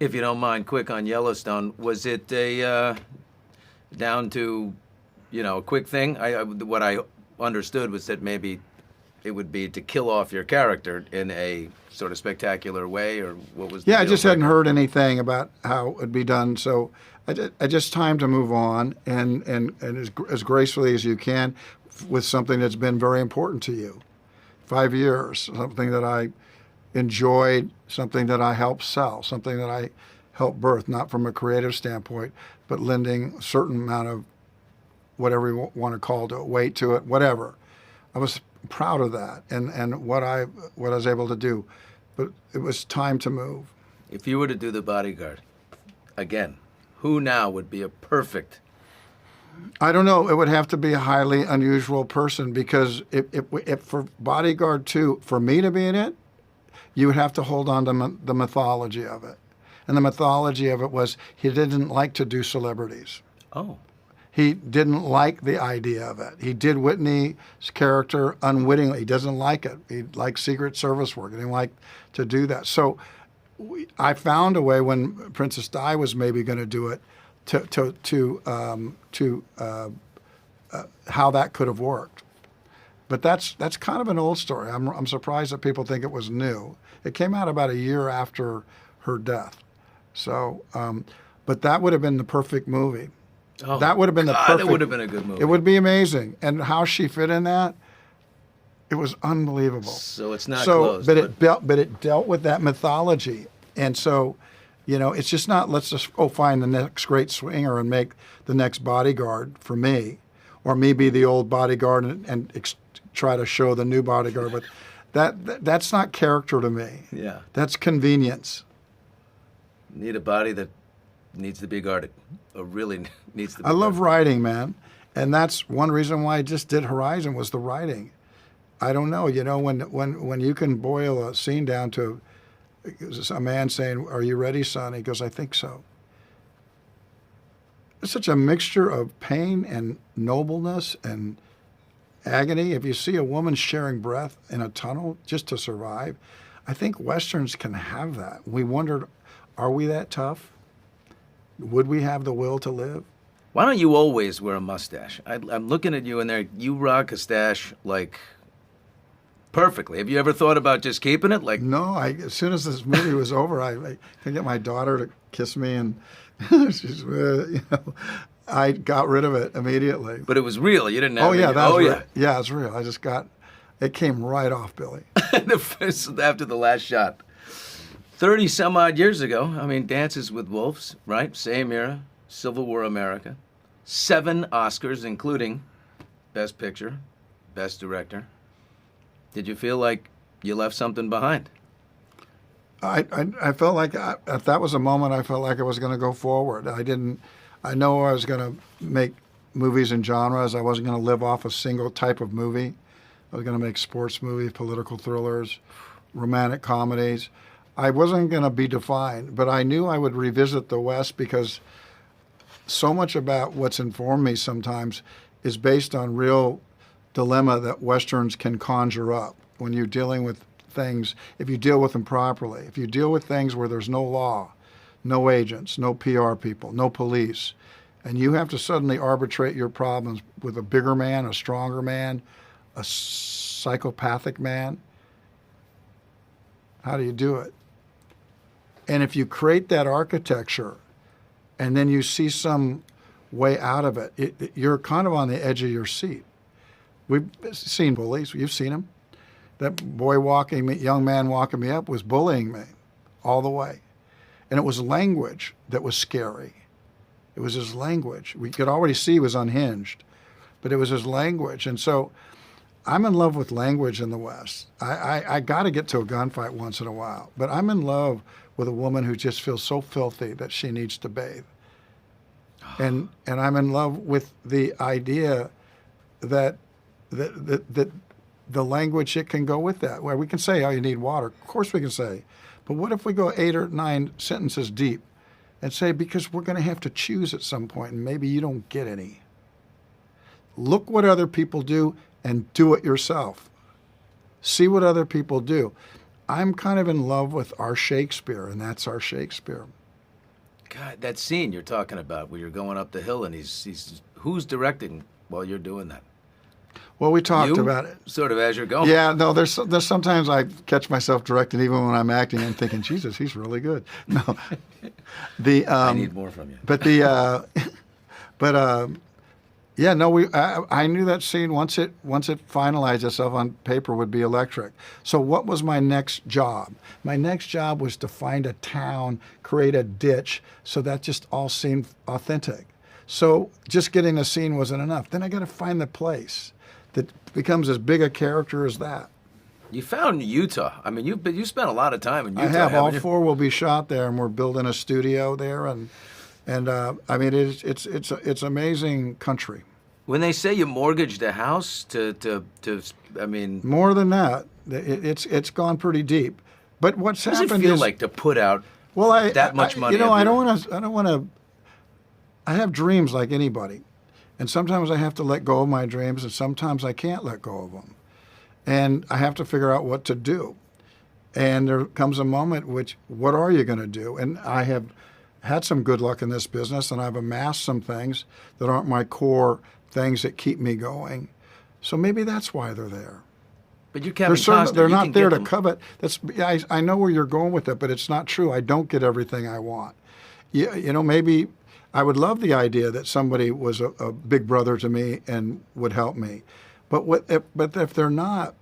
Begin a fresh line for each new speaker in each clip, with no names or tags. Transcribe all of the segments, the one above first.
If you don't mind, quick on Yellowstone, was it a down to, a quick thing? What I understood was that maybe it would be to kill off your character in a sort of spectacular way, or what was the
Yeah, I
deal
just hadn't
breaker?
heard anything about how it would be done, so I just time to move on and as gracefully as you can with something that's been very important to you. 5 years, something that I enjoyed, something that I helped sell, something that I helped birth, not from a creative standpoint, but lending a certain amount of whatever you want to call it, weight to it, whatever. I was proud of that and what I was able to do, but it was time to move.
If you were to do the Bodyguard again, who now would be a perfect?
I don't know. It would have to be a highly unusual person because if for Bodyguard 2, for me to be in it, you would have to hold on to the mythology of it. And the mythology of it was he didn't like to do celebrities.
Oh,
He didn't like the idea of it. He did Whitney's character unwittingly. He doesn't like it. He likes Secret Service work. He didn't like to do that. So I found a way when Princess Di was maybe going to do it to how that could have worked. But that's kind of an old story. I'm surprised that people think it was new. It came out about a year after her death. So, but that would have been the perfect movie.
oh,
That would have been the
God,
perfect.
That would have been a good movie.
It would be amazing, and how she fit in that, it was unbelievable.
So it's not
So,
closed.
but it dealt with that mythology, and so, it's just not let's just go find the next great swinger and make the next Bodyguard for me, or me be the old Bodyguard and try to show the new Bodyguard. But that's not character to me.
Yeah.
That's convenience.
Need a body that needs to be guarded, or really needs to be
I love
guarded.
writing, man, and that's one reason why I just did Horizon was the writing. I don't know, when you can boil a scene down to a man saying, "Are you ready, son?" He goes, "I think so." It's such a mixture of pain and nobleness and agony. If you see a woman sharing breath in a tunnel just to survive, I think Westerns can have that. We wondered, are we that tough? Would we have the will to live?
Why don't you always wear a mustache? I'm looking at you in there. You rock a stash like perfectly. Have you ever thought about just keeping it? Like,
No, as soon as this movie was over, I could get my daughter to kiss me, and she's, I got rid of it immediately.
but it was real. You didn't have.
Oh yeah,
any-
that was
oh
real. Yeah, it's real. It came right off, Billy.
After the last shot. 30 some odd years ago, Dances with Wolves, right? Same era, Civil War America. 7 Oscars, including Best Picture, Best Director. Did you feel like you left something behind?
I felt like if that was a moment, I felt like I was going to go forward. I know I was going to make movies in genres. I wasn't going to live off a single type of movie. I was going to make sports movies, political thrillers, romantic comedies. I wasn't going to be defined, but I knew I would revisit the West because so much about what's informed me sometimes is based on real dilemma that Westerns can conjure up when you're dealing with things, if you deal with them properly. If you deal with things where there's no law, no agents, no PR people, no police, and you have to suddenly arbitrate your problems with a bigger man, a stronger man, a psychopathic man, how do you do it? And if you create that architecture and then you see some way out of it, you're kind of on the edge of your seat. We've seen bullies. You've seen them. That young man walking me up was bullying me all the way. And it was language that was scary. It was his language. We could already see he was unhinged, but it was his language. And so I'm in love with language in the West. I got to get to a gunfight once in a while, but I'm in love with a woman who just feels so filthy that she needs to bathe. And I'm in love with the idea that the language it can go with that, where we can say, oh, you need water. Of course we can say. But what if we go 8 or 9 sentences deep and say, because we're going to have to choose at some point, and maybe you don't get any. Look what other people do and do it yourself. See what other people do. I'm kind of in love with our Shakespeare, and that's our Shakespeare.
God, that scene you're talking about where you're going up the hill and who's directing while you're doing that?
Well, we talked
You?
about it.
Sort of as you're going.
Yeah, no, there's sometimes I catch myself directing even when I'm acting and thinking, Jesus, he's really good. No,
I need more from you.
but yeah, no, I knew that scene once it finalized itself on paper would be electric. So what was my next job? My next job was to find a town, create a ditch, so that just all seemed authentic. So just getting a scene wasn't enough. Then I got to find the place that becomes as big a character as that.
You found Utah. I mean, you spent a lot of time in Utah.
I have. All
haven't you?
4 will be shot there, and we're building a studio there, and I mean it's amazing country.
When they say you mortgaged a house I mean,
More than that, it's gone pretty deep. But what's
what does
happened
it feel
is
like to put out
well,
that much money?
You know,
every
I
year?
don't want to. I have dreams like anybody, and sometimes I have to let go of my dreams, and sometimes I can't let go of them, and I have to figure out what to do. And there comes a moment what are you going to do? And I have had some good luck in this business, and I've amassed some things that aren't my core things that keep me going. So maybe that's why they're there.
But you're Kevin
They're
Costner.
they're
You
not
can
there
get
to
them.
covet. I know where you're going with it, but it's not true. I don't get everything I want. You know, maybe I would love the idea that somebody was a big brother to me and would help me. But if they're not,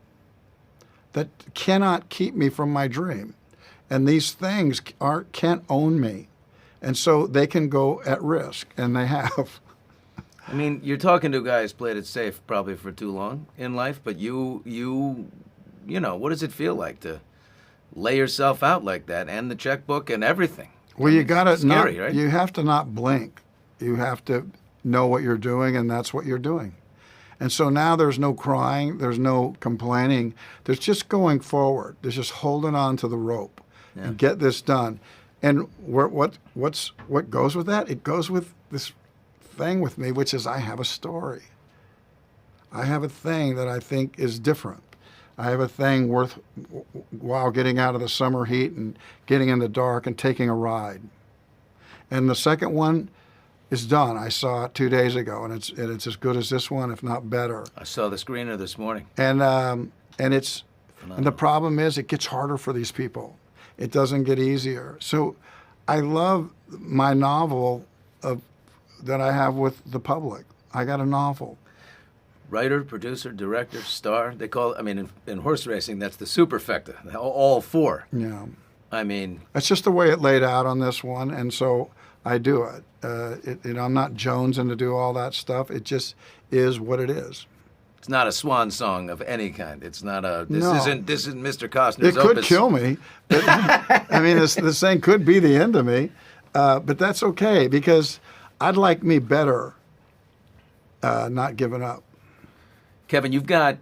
that cannot keep me from my dream. And these things can't own me. And so they can go at risk, and they have.
I mean, you're talking to a guy who's played it safe probably for too long in life, but you know, what does it feel like to lay yourself out like that and the checkbook and everything?
Well,
I mean,
you got to
it's scary, right?
You have to not blink. You have to know what you're doing, and that's what you're doing. And so now there's no crying, there's no complaining. There's just going forward. There's just holding on to the rope and get this done. And what goes with that? It goes with this thing with me, which is I have a story. I have a thing that I think is different. I have a thing while getting out of the summer heat and getting in the dark and taking a ride. And the second one is done. I saw it 2 days ago, and it's as good as this one, if not better.
I saw the screener this morning.
And the problem is it gets harder for these people. It doesn't get easier. So I love my novel that I have with the public. I got a novel.
Writer, producer, director, star. They call it, I mean, in horse racing, that's the superfecta. All 4.
Yeah.
I mean,
That's just the way it laid out on this one, and so I do it. I'm not jonesing to do all that stuff. It just is what it is.
it's not a swan song of any kind. It's not
No.
this isn't Mr. Costner's
It could
opus.
kill me. But, I mean, this thing could be the end of me, but that's okay because I'd like me better not giving up.
Kevin, you've got,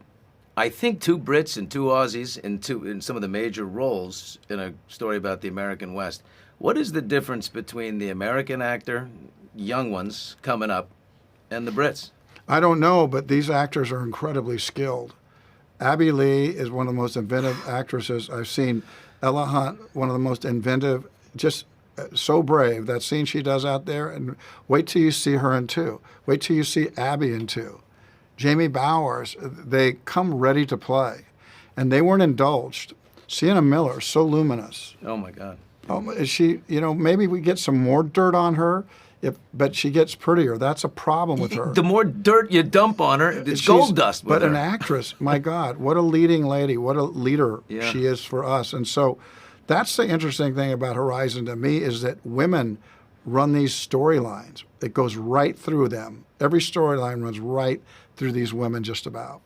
I think, 2 Brits and 2 Aussies in some of the major roles in a story about the American West. What is the difference between the American actor, young ones coming up, and the Brits?
I don't know, but these actors are incredibly skilled. Abby Lee is one of the most inventive actresses I've seen. Ella Hunt, one of the most inventive, just so brave. That scene she does out there, and wait till you see her in 2. Wait till you see Abby in 2. Jamie Bowers, they come ready to play, and they weren't indulged. Sienna Miller, so luminous.
Oh, my God.
She, maybe we get some more dirt on her, but she gets prettier. That's a problem with her.
The more dirt you dump on her, it's
She's-
gold dust with
But
her.
an actress, my God, what a leading lady, what a leader
Yeah.
she is for us. And so that's the interesting thing about Horizon to me is that women run these storylines. It goes right through them. Every storyline runs right through these women just about.